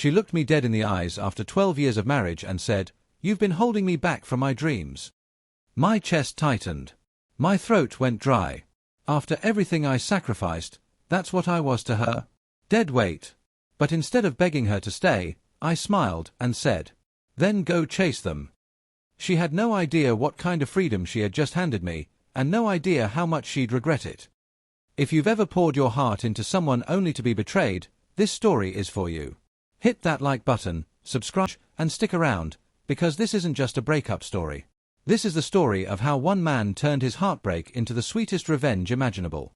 She looked me dead in the eyes after 12 years of marriage and said, "You've been holding me back from my dreams." My chest tightened. My throat went dry. After everything I sacrificed, that's what I was to her? Dead weight. But instead of begging her to stay, I smiled and said, "Then go chase them." She had no idea what kind of freedom she had just handed me, and no idea how much she'd regret it. If you've ever poured your heart into someone only to be betrayed, this story is for you. Hit that like button, subscribe, and stick around, because this isn't just a breakup story. This is the story of how one man turned his heartbreak into the sweetest revenge imaginable.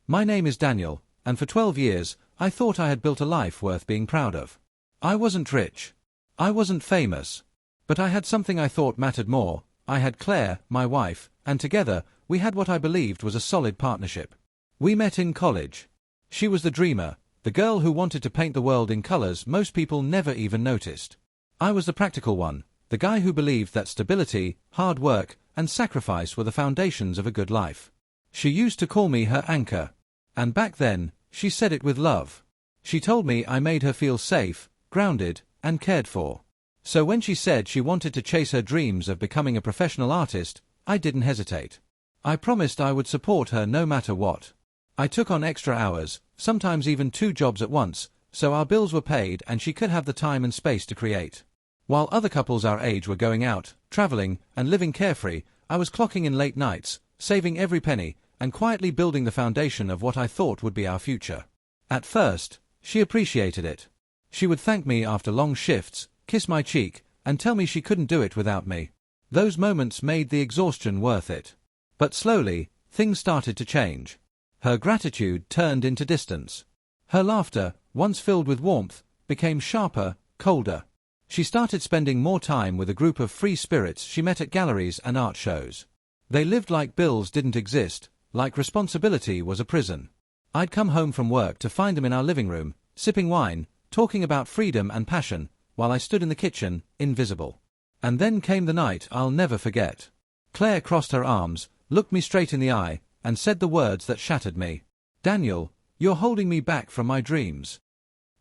My name is Daniel, and for 12 years, I thought I had built a life worth being proud of. I wasn't rich. I wasn't famous. But I had something I thought mattered more. I had Claire, my wife, and together, we had what I believed was a solid partnership. We met in college. She was the dreamer, the girl who wanted to paint the world in colors most people never even noticed. I was the practical one, the guy who believed that stability, hard work, and sacrifice were the foundations of a good life. She used to call me her anchor. And back then, she said it with love. She told me I made her feel safe, grounded, and cared for. So when she said she wanted to chase her dreams of becoming a professional artist, I didn't hesitate. I promised I would support her no matter what. I took on extra hours, sometimes even 2 jobs at once, so our bills were paid and she could have the time and space to create. While other couples our age were going out, traveling, and living carefree, I was clocking in late nights, saving every penny, and quietly building the foundation of what I thought would be our future. At first, she appreciated it. She would thank me after long shifts, kiss my cheek, and tell me she couldn't do it without me. Those moments made the exhaustion worth it. But slowly, things started to change. Her gratitude turned into distance. Her laughter, once filled with warmth, became sharper, colder. She started spending more time with a group of free spirits she met at galleries and art shows. They lived like bills didn't exist, like responsibility was a prison. I'd come home from work to find them in our living room, sipping wine, talking about freedom and passion, while I stood in the kitchen, invisible. And then came the night I'll never forget. Claire crossed her arms, looked me straight in the eye, and said the words that shattered me. "Daniel, you're holding me back from my dreams."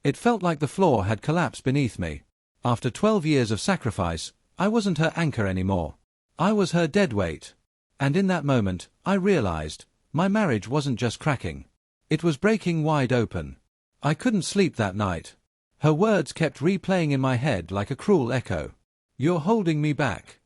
It felt like the floor had collapsed beneath me. After 12 years of sacrifice, I wasn't her anchor anymore. I was her deadweight. And in that moment, I realized, my marriage wasn't just cracking. It was breaking wide open. I couldn't sleep that night. Her words kept replaying in my head like a cruel echo. "You're holding me back."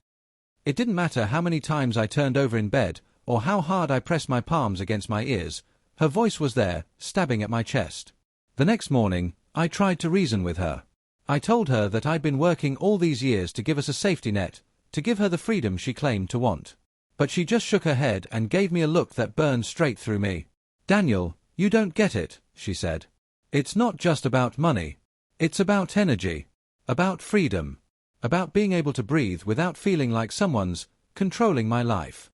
It didn't matter how many times I turned over in bed, or how hard I pressed my palms against my ears, her voice was there, stabbing at my chest. The next morning, I tried to reason with her. I told her that I'd been working all these years to give us a safety net, to give her the freedom she claimed to want. But she just shook her head and gave me a look that burned straight through me. "Daniel, you don't get it," she said. "It's not just about money. It's about energy. About freedom. About being able to breathe without feeling like someone's controlling my life."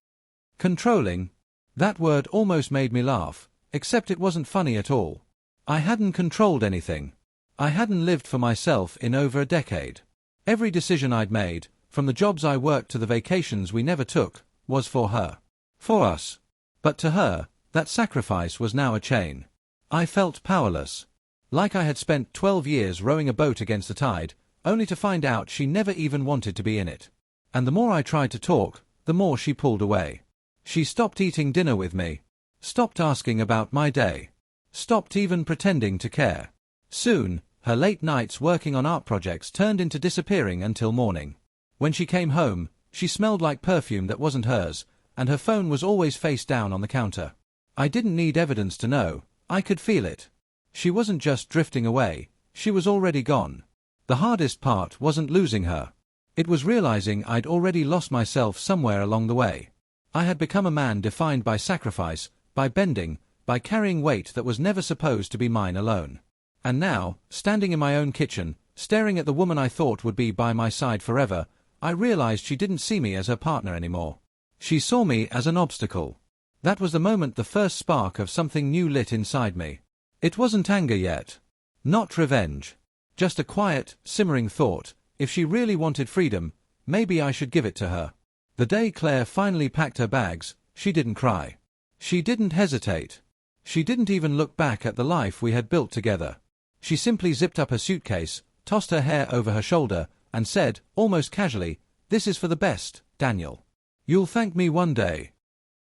Controlling? That word almost made me laugh, except it wasn't funny at all. I hadn't controlled anything. I hadn't lived for myself in over a decade. Every decision I'd made, from the jobs I worked to the vacations we never took, was for her. For us. But to her, that sacrifice was now a chain. I felt powerless. Like I had spent 12 years rowing a boat against the tide, only to find out she never even wanted to be in it. And the more I tried to talk, the more she pulled away. She stopped eating dinner with me. Stopped asking about my day. Stopped even pretending to care. Soon, her late nights working on art projects turned into disappearing until morning. When she came home, she smelled like perfume that wasn't hers, and her phone was always face down on the counter. I didn't need evidence to know. I could feel it. She wasn't just drifting away, she was already gone. The hardest part wasn't losing her. It was realizing I'd already lost myself somewhere along the way. I had become a man defined by sacrifice, by bending, by carrying weight that was never supposed to be mine alone. And now, standing in my own kitchen, staring at the woman I thought would be by my side forever, I realized she didn't see me as her partner anymore. She saw me as an obstacle. That was the moment the first spark of something new lit inside me. It wasn't anger yet. Not revenge. Just a quiet, simmering thought. If she really wanted freedom, maybe I should give it to her. The day Claire finally packed her bags, she didn't cry. She didn't hesitate. She didn't even look back at the life we had built together. She simply zipped up her suitcase, tossed her hair over her shoulder, and said, almost casually, "This is for the best, Daniel. You'll thank me one day."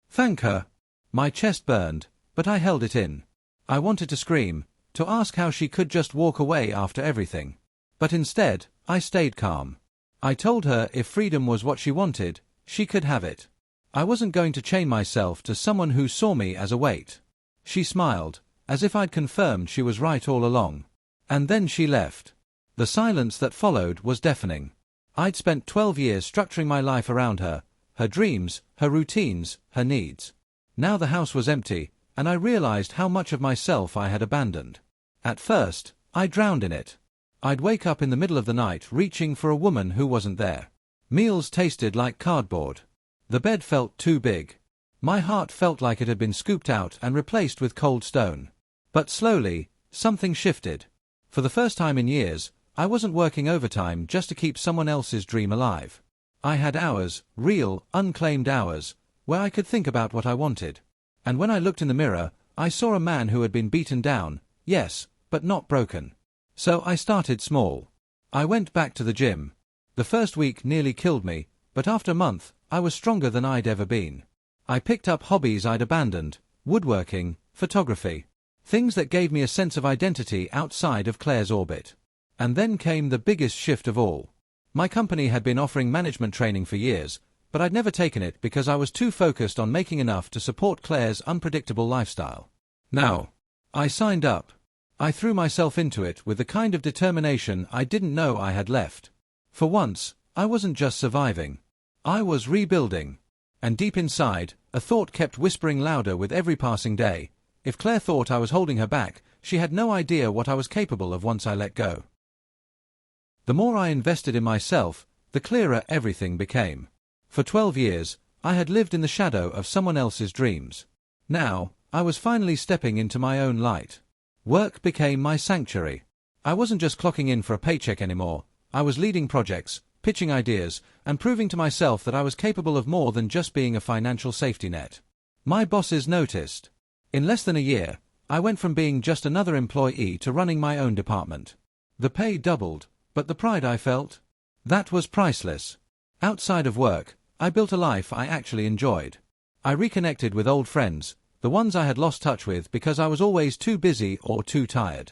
Thank her? My chest burned, but I held it in. I wanted to scream, to ask how she could just walk away after everything. But instead, I stayed calm. I told her if freedom was what she wanted, she could have it. I wasn't going to chain myself to someone who saw me as a weight. She smiled, as if I'd confirmed she was right all along. And then she left. The silence that followed was deafening. I'd spent 12 years structuring my life around her dreams, her routines, her needs. Now the house was empty, and I realized how much of myself I had abandoned. At first, I drowned in it. I'd wake up in the middle of the night reaching for a woman who wasn't there. Meals tasted like cardboard. The bed felt too big. My heart felt like it had been scooped out and replaced with cold stone. But slowly, something shifted. For the first time in years, I wasn't working overtime just to keep someone else's dream alive. I had hours, real, unclaimed hours, where I could think about what I wanted. And when I looked in the mirror, I saw a man who had been beaten down, yes, but not broken. So I started small. I went back to the gym. The first week nearly killed me, but after a month, I was stronger than I'd ever been. I picked up hobbies I'd abandoned, woodworking, photography, things that gave me a sense of identity outside of Claire's orbit. And then came the biggest shift of all. My company had been offering management training for years, but I'd never taken it because I was too focused on making enough to support Claire's unpredictable lifestyle. Now, I signed up. I threw myself into it with the kind of determination I didn't know I had left. For once, I wasn't just surviving. I was rebuilding. And deep inside, a thought kept whispering louder with every passing day. If Claire thought I was holding her back, she had no idea what I was capable of once I let go. The more I invested in myself, the clearer everything became. For 12 years, I had lived in the shadow of someone else's dreams. Now, I was finally stepping into my own light. Work became my sanctuary. I wasn't just clocking in for a paycheck anymore. I was leading projects, pitching ideas, and proving to myself that I was capable of more than just being a financial safety net. My bosses noticed. In less than a year, I went from being just another employee to running my own department. The pay doubled, but the pride I felt? That was priceless. Outside of work, I built a life I actually enjoyed. I reconnected with old friends, the ones I had lost touch with because I was always too busy or too tired.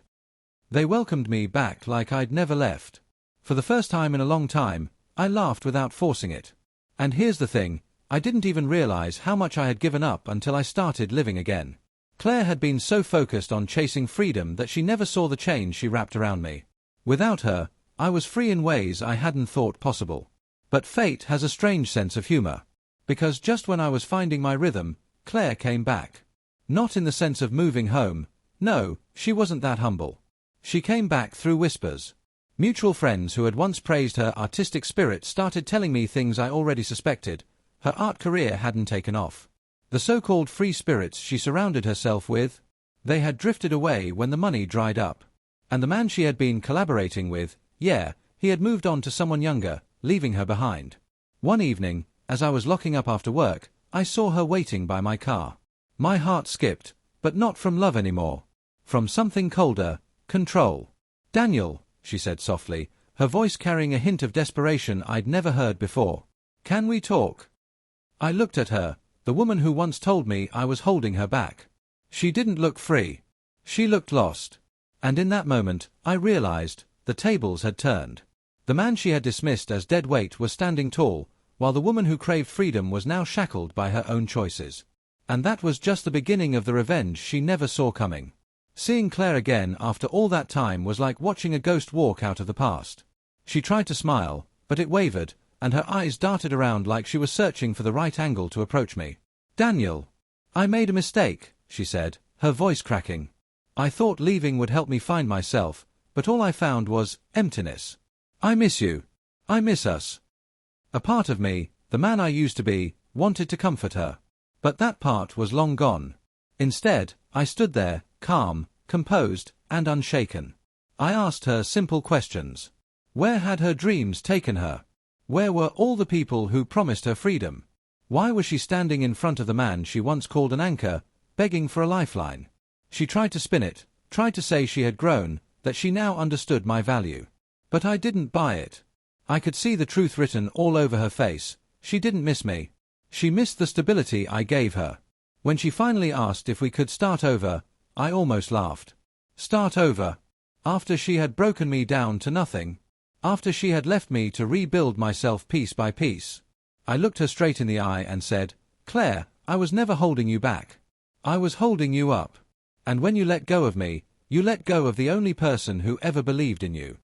They welcomed me back like I'd never left. For the first time in a long time, I laughed without forcing it. And here's the thing, I didn't even realize how much I had given up until I started living again. Claire had been so focused on chasing freedom that she never saw the chains she wrapped around me. Without her, I was free in ways I hadn't thought possible. But fate has a strange sense of humor. Because just when I was finding my rhythm, Claire came back. Not in the sense of moving home. No, she wasn't that humble. She came back through whispers. Mutual friends who had once praised her artistic spirit started telling me things I already suspected. Her art career hadn't taken off. The so-called free spirits she surrounded herself with, they had drifted away when the money dried up. And the man she had been collaborating with, yeah, he had moved on to someone younger, leaving her behind. One evening, as I was locking up after work, I saw her waiting by my car. My heart skipped, but not from love anymore. From something colder, control. "Daniel," she said softly, her voice carrying a hint of desperation I'd never heard before. "Can we talk?" I looked at her, the woman who once told me I was holding her back. She didn't look free. She looked lost. And in that moment, I realized, the tables had turned. The man she had dismissed as dead weight was standing tall, while the woman who craved freedom was now shackled by her own choices. And that was just the beginning of the revenge she never saw coming. Seeing Claire again after all that time was like watching a ghost walk out of the past. She tried to smile, but it wavered, and her eyes darted around like she was searching for the right angle to approach me. "Daniel, I made a mistake," she said, her voice cracking. "I thought leaving would help me find myself, but all I found was emptiness. I miss you. I miss us." A part of me, the man I used to be, wanted to comfort her. But that part was long gone. Instead, I stood there, calm, composed, and unshaken. I asked her simple questions. Where had her dreams taken her? Where were all the people who promised her freedom? Why was she standing in front of the man she once called an anchor, begging for a lifeline? She tried to spin it, tried to say she had grown, that she now understood my value. But I didn't buy it. I could see the truth written all over her face. She didn't miss me. She missed the stability I gave her. When she finally asked if we could start over, I almost laughed. Start over? After she had broken me down to nothing? After she had left me to rebuild myself piece by piece? I looked her straight in the eye and said, Claire, I was never holding you back. I was holding you up. And when you let go of me, you let go of the only person who ever believed in you.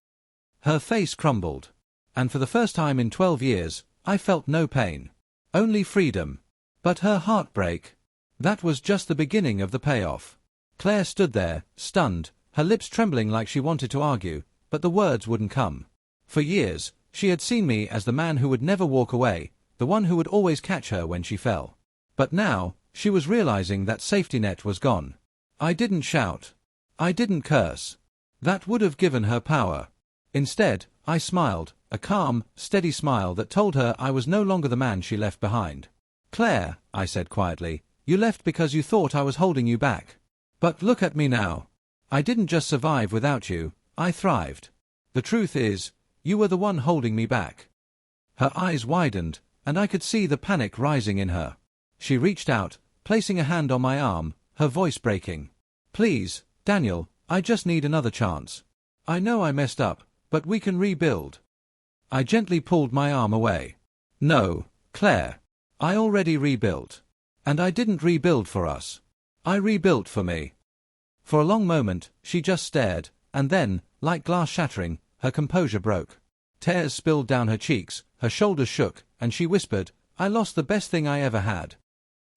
Her face crumbled. And for the first time in 12 years, I felt no pain. Only freedom. But her heartbreak. That was just the beginning of the payoff. Claire stood there, stunned, her lips trembling like she wanted to argue, but the words wouldn't come. For years, she had seen me as the man who would never walk away, the one who would always catch her when she fell. But now, she was realizing that safety net was gone. I didn't shout. I didn't curse. That would have given her power. Instead, I smiled, a calm, steady smile that told her I was no longer the man she left behind. Claire, I said quietly, you left because you thought I was holding you back. But look at me now. I didn't just survive without you, I thrived. The truth is, you were the one holding me back. Her eyes widened, and I could see the panic rising in her. She reached out, placing a hand on my arm, her voice breaking. Please, Daniel, I just need another chance. I know I messed up, but we can rebuild. I gently pulled my arm away. No, Claire. I already rebuilt. And I didn't rebuild for us. I rebuilt for me. For a long moment, she just stared, and then, like glass shattering, her composure broke. Tears spilled down her cheeks, her shoulders shook, and she whispered, I lost the best thing I ever had.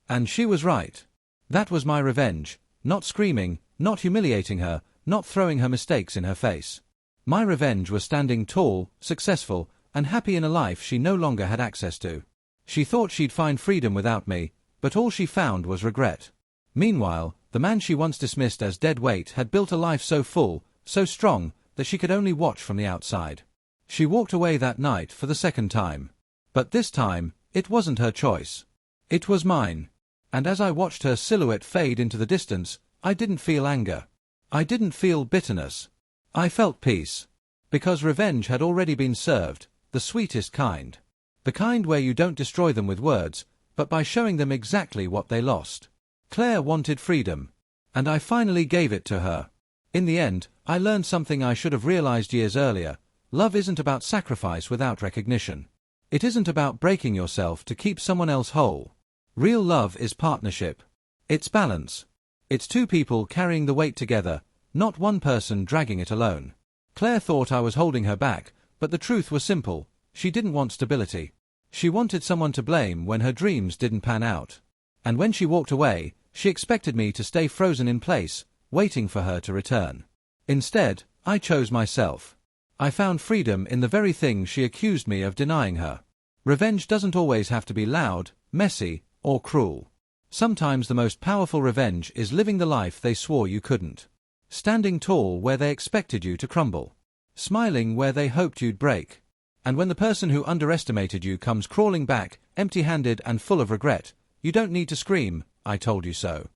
And she was right. That was my revenge, not screaming, not humiliating her, not throwing her mistakes in her face. My revenge was standing tall, successful, and happy in a life she no longer had access to. She thought she'd find freedom without me, but all she found was regret. Meanwhile, the man she once dismissed as dead weight had built a life so full, so strong, that she could only watch from the outside. She walked away that night for the second time. But this time, it wasn't her choice. It was mine. And as I watched her silhouette fade into the distance, I didn't feel anger. I didn't feel bitterness. I felt peace. Because revenge had already been served, the sweetest kind. The kind where you don't destroy them with words, but by showing them exactly what they lost. Claire wanted freedom. And I finally gave it to her. In the end, I learned something I should have realized years earlier. Love isn't about sacrifice without recognition. It isn't about breaking yourself to keep someone else whole. Real love is partnership. It's balance. It's two people carrying the weight together, not one person dragging it alone. Claire thought I was holding her back, but the truth was simple. She didn't want stability. She wanted someone to blame when her dreams didn't pan out. And when she walked away, she expected me to stay frozen in place, waiting for her to return. Instead, I chose myself. I found freedom in the very thing she accused me of denying her. Revenge doesn't always have to be loud, messy, or cruel. Sometimes the most powerful revenge is living the life they swore you couldn't. Standing tall where they expected you to crumble. Smiling where they hoped you'd break. And when the person who underestimated you comes crawling back, empty-handed and full of regret, you don't need to scream, I told you so.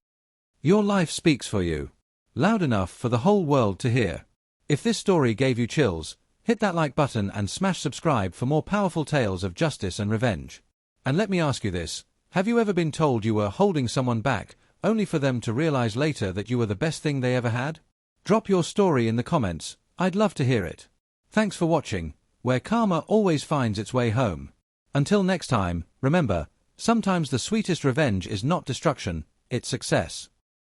Your life speaks for you. Loud enough for the whole world to hear. If this story gave you chills, hit that like button and smash subscribe for more powerful tales of justice and revenge. And let me ask you this, have you ever been told you were holding someone back, only for them to realize later that you were the best thing they ever had? Drop your story in the comments, I'd love to hear it. Thanks for watching, where karma always finds its way home. Until next time, remember, sometimes the sweetest revenge is not destruction, it's success.